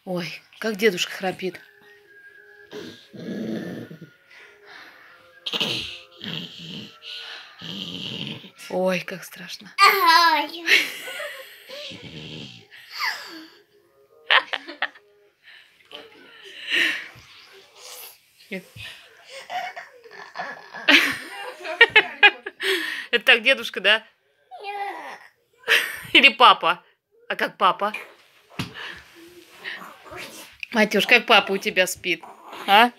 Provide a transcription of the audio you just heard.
Ой, как дедушка храпит. Ой, как страшно. Это так дедушка, да? Или папа? А как папа? Матюш, как папа у тебя спит? А?